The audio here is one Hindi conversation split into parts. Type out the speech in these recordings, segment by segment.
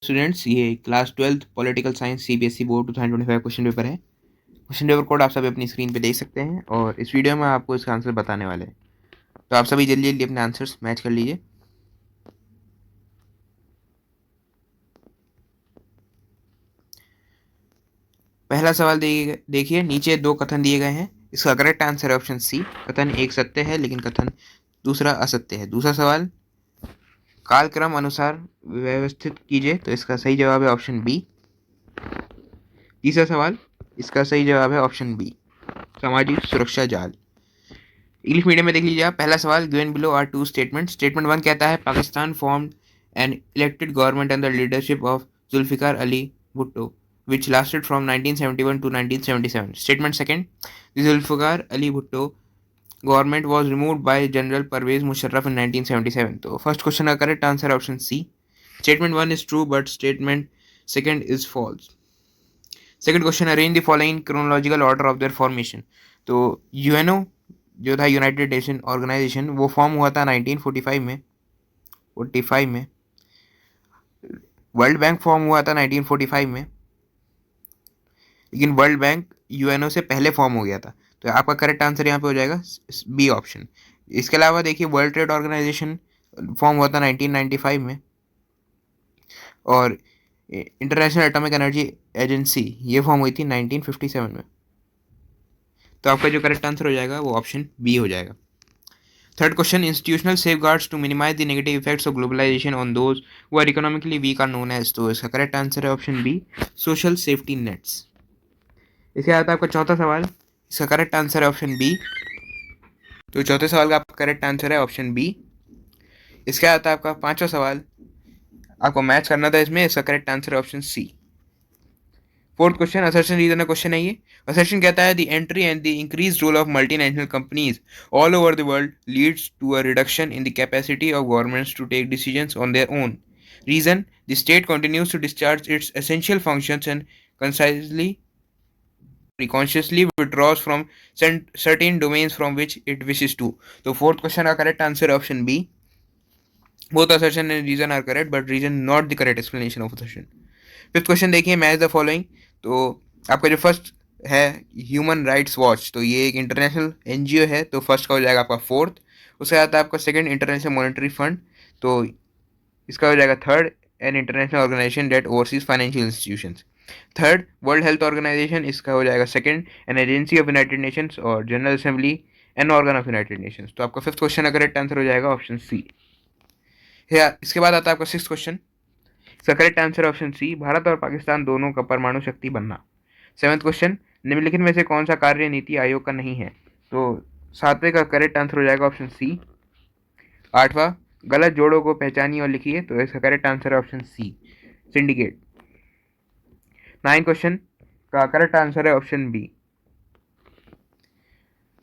स्टूडेंट्स, ये class 12th political science CBSE board 2025 question paper है। क्वेश्चन पेपर कोड आप सभी अपनी स्क्रीन पे देख सकते हैं और इस वीडियो में आपको इसका आंसर बताने वाले हैं। तो आप सभी जल्दी जल्दी अपने आंसर्स मैच कर लीजिए। पहला सवाल देखिए, नीचे दो कथन दिए गए हैं। इसका करेक्ट आंसर है ऑप्शन सी। कथन एक सत्य है लेकिन कथन दूसरा असत्य है। दूसरा सवाल, कालक्रम अनुसार व्यवस्थित कीजिए, तो इसका सही जवाब है ऑप्शन बी। तीसरा सवाल, इसका सही जवाब है ऑप्शन बी, सामाजिक सुरक्षा जाल। इंग्लिश मीडियम में देख लीजिए आप। पहला सवाल, given below are two statement. Statement one कहता है Pakistan formed an elected government under leadership of Zulfikar Ali Bhutto which lasted from 1971 to 1977. Statement second, the Zulfikar Ali Bhutto government was removed by General Pervez Musharraf in 1977. तो फर्स्ट क्वेश्चन का correct answer option C. Statement one is true but statement second is false. Second question, arrange the following chronological order of their formation. तो यूएनओ जो था, यूनाइटेड नेशन ऑर्गेनाइजेशन, वो फॉर्म हुआ था 1945 में। 45 में वर्ल्ड बैंक फॉर्म हुआ था 1945 में, लेकिन वर्ल्ड बैंक यूएनओ से पहले फॉर्म हो गया था। तो आपका करेक्ट आंसर यहाँ पे हो जाएगा बी ऑप्शन। इसके अलावा देखिए, वर्ल्ड ट्रेड ऑर्गेनाइजेशन फॉर्म हुआ था 1995 में, और इंटरनेशनल एटॉमिक एनर्जी एजेंसी ये फॉर्म हुई थी 1957 में। तो आपका जो करेक्ट आंसर हो जाएगा वो ऑप्शन बी हो जाएगा। Third question, institutional safeguards to minimize the negative effects of globalization on those who are economically weak are known as. तो इसका करेक्ट आंसर है option B, social safety nets. इसके बाद आपका चौथा सवाल, इसका करेक्ट आंसर है ऑप्शन बी। तो चौथे सवाल का आपका करेक्ट आंसर है ऑप्शन बी। इसके बाद आपका पांचवा सवाल, आपको मैच करना था इसमें, इसका करेक्ट आंसर है option C. Fourth question, assertion reason question है ये। असर्शन कहता है the entry and the increase role of multinational companies all over the world leads to a reduction in the capacity of governments to take decisions on their own. Reason, the state continues to discharge its essential functions and concisely consciously withdraws from certain domains from which it wishes to. तो फोर्थ क्वेश्चन का correct answer option B. Both assertion and reason are correct but reason not the correct explanation of assertion. Fifth question देखिए, मैच द फॉलोइंग। तो आपका जो फर्स्ट है ह्यूमन राइट्स वॉच, तो ये एक इंटरनेशनल एनजीओ है, तो फर्स्ट का हो जाएगा आपका फोर्थ। उसके बाद आपका सेकंड, इंटरनेशनल मॉनेटरी फंड, तो इसका हो जाएगा third, an international organisation debt overseas financial institutions. Third, world health organisation, इसका हो जाएगा second, an agency of United Nations, और general assembly an organ of United Nations. तो आपका फिफ्थ क्वेश्चन का करेक्ट आंसर हो जाएगा ऑप्शन सी। इसके बाद आता है आपका सिक्स क्वेश्चन। इसका correct answer option C, Bharat और पाकिस्तान दोनों का परमाणु शक्ति बनना। सेवंथ क्वेश्चन, निम्नलिखित में से कौन सा कार्य नीति आयोग का नहीं है। तो सातवें का करेक्ट आंसर हो जाएगा ऑप्शन सी। आठवां, गलत जोड़ों को पहचानिए और लिखिए, तो इसका करेक्ट आंसर है option C, syndicate. Nine question का करेक्ट आंसर है option B.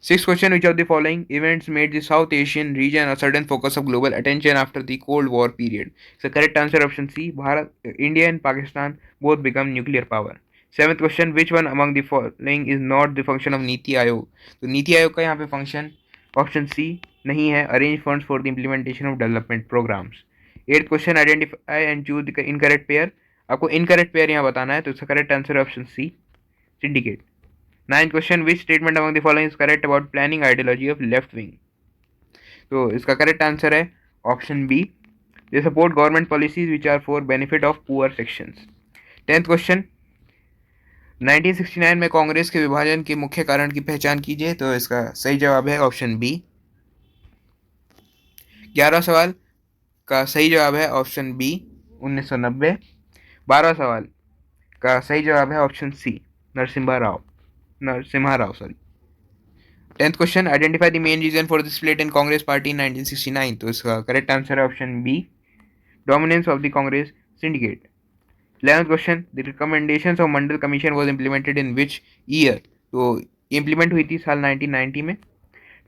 Sixth question, which of the following events made the South Asian region a sudden focus of global attention after the Cold War period? So correct answer option C. Bharat, India and Pakistan both become nuclear power. Seventh question, which one among the following is not the function of Niti Aayog? तो नीति आयोग का यहाँ पे फंक्शन ऑप्शन सी नहीं है, arrange funds for the implementation of development programs. Eighth question, identify and choose the incorrect pair. आपको इनकरेक्ट पेयर यहाँ बताना है, तो इसका correct answer option C, syndicate. Ninth question, which statement among the following is correct about planning ideology of left wing. तो इसका करेक्ट आंसर है option B, they support government policies which are for benefit of poor sections. Tenth question, 1969 में कांग्रेस के विभाजन के मुख्य कारण की पहचान कीजिए, तो इसका सही जवाब है ऑप्शन बी। 11वां सवाल का सही जवाब है ऑप्शन बी, 1990। 12वां सवाल का सही जवाब है option C, Narasimha Rao. Sorry. 10th question, identify the main reason for the split in Congress party in 1969। तो इसका करेक्ट आंसर है option B, dominance of the Congress syndicate. 11th question, the recommendations of Mandal commission was implemented in which year. तो इंप्लीमेंट हुई थी साल 1990 में।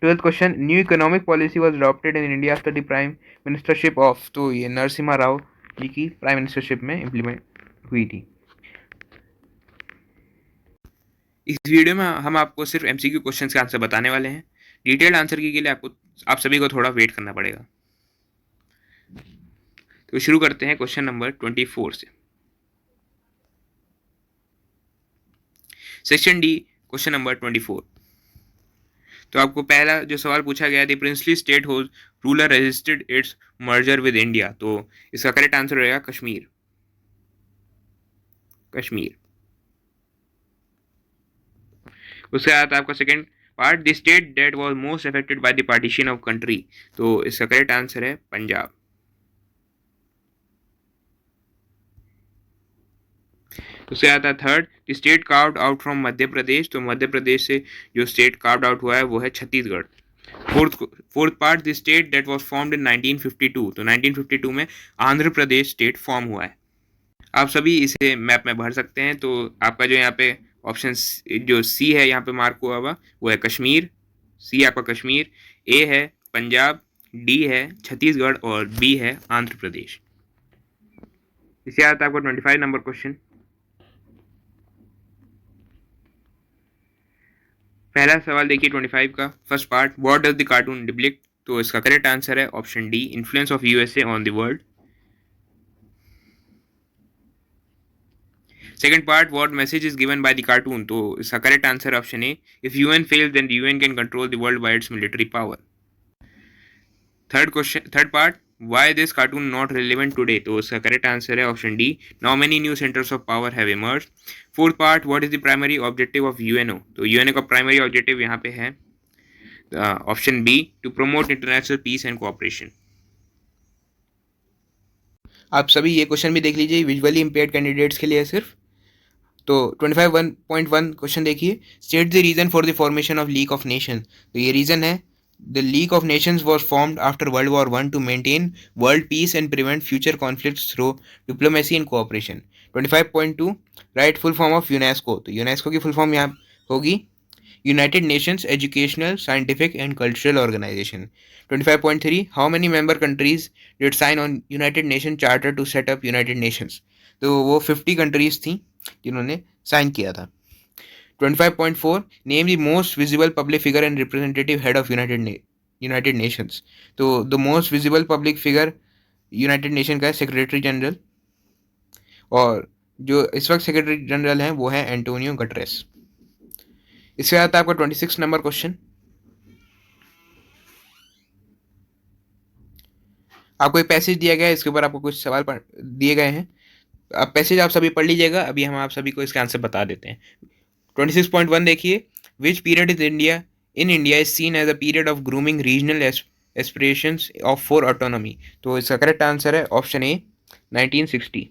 12th question, new economic policy was adopted in India after the prime ministership of. तो ये नरसिम्हा राव जी की प्राइम मिनिस्टरशिप में इंप्लीमेंट हुई थी। इस वीडियो में हम आपको सिर्फ एमसीक्यू क्वेश्चंस के आंसर बताने वाले हैं। डिटेल्ड आंसर के लिए आप सभी को थोड़ा वेट करना पड़ेगा। तो शुरू करते हैं क्वेश्चन नंबर 24 से। Section D question number 24। तो आपको पहला जो सवाल पूछा गया, the princely state whose ruler resisted its merger with India, तो इसका करेक्ट आंसर रहेगा कश्मीर। कश्मीर। उसके बाद आपका second part, the state that was most affected by the partition of country, तो इसका करेक्ट आंसर है पंजाब। उससे आता है third, the state carved out from Madhya Pradesh, तो मध्य प्रदेश से जो स्टेट कार्व्ड आउट हुआ है वो है Chhattisgarh. Fourth part, the state that was formed in 1952, तो 1952 में आंध्र प्रदेश स्टेट फॉर्म हुआ है। आप सभी इसे मैप में भर सकते हैं। तो आपका जो यहाँ पे ऑप्शन जो सी है यहाँ पे मार्क हुआ हुआ वो है कश्मीर, सी आपका कश्मीर, ए है पंजाब, डी है छत्तीसगढ़ और बी है आंध्र प्रदेश। इसके आता है आपको 25 नंबर क्वेश्चन। पहला सवाल देखिए 25 का first part, what does the cartoon depict, तो इसका करेक्ट आंसर है option D, influence of USA on the world. Second part, what message is given by the cartoon, तो इसका करेक्ट आंसर है option A, if UN fails then the UN can control the world by its military power. Third part, why this cartoon not relevant today, तो इसका करेक्ट आंसर है option D, now many new centers of power have emerged. Fourth part, what is the primary objective of UNO, तो यूएनओ का प्राइमरी ऑब्जेक्टिव यहाँ पे है option B, to promote international peace and cooperation. आप सभी ये क्वेश्चन भी देख लीजिए, विजुअली इंपेयर्ड कैंडिडेट्स के लिए सिर्फ। तो 25.1 क्वेश्चन देखिए, state the reason for the formation of league of nation, तो ये रीजन है, the league of nations was formed after world war one to maintain world peace and prevent future conflicts through diplomacy and cooperation. 25.2, write full form of UNESCO, तो यूनेस्को की फुल फॉर्म यहाँ होगी United Nations educational scientific and cultural organization. 25.3, how many member countries did sign on United nation charter to set up United Nations, तो वो 50 कंट्रीज थी जिन्होंने साइन किया था। 25.4, name the most visible public figure and representative head of United Nations, तो the most visible public figure United Nation का है सेक्रेटरी जनरल, और जो इस वक्त सेक्रेटरी जनरल हैं वो है एंटोनियो गटरेस। इसके बाद आपका 26 नंबर क्वेश्चन, आपको एक पैसेज दिया गया है, इसके ऊपर आपको कुछ सवाल दिए गए हैं, अब पैसेज आप सभी पढ़ लीजिएगा, अभी हम आप सभी को इसका आंसर बता देते हैं। 26.1 देखिए, which period is India in India is seen as a period of grooming regional aspirations of for autonomy, तो इसका करेक्ट आंसर है option A 1960।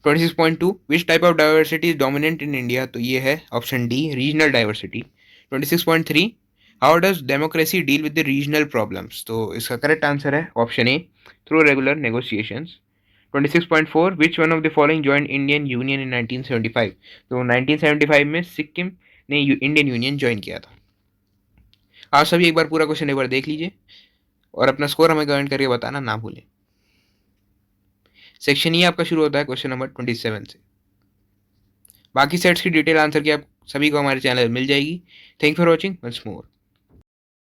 26.2, which type of diversity is dominant in India, तो ये है option D regional diversity. 26.3, how does democracy deal with the regional problems, तो इसका करेक्ट आंसर है option A through regular negotiations. 26.4, which one of the following joint Indian union in 1975, तो 1975 में सिक्किम ने इंडियन यूनियन ज्वाइन किया था। आप सभी एक बार पूरा क्वेश्चन एक बार देख लीजिए और अपना स्कोर हमें कमेंट करके बताना ना भूलें। सेक्शन ई आपका शुरू होता है क्वेश्चन नंबर 27 से। बाकी सेट्स की डिटेल आंसर की आप सभी को हमारे चैनल में मिल जाएगी। Thank for watching once more.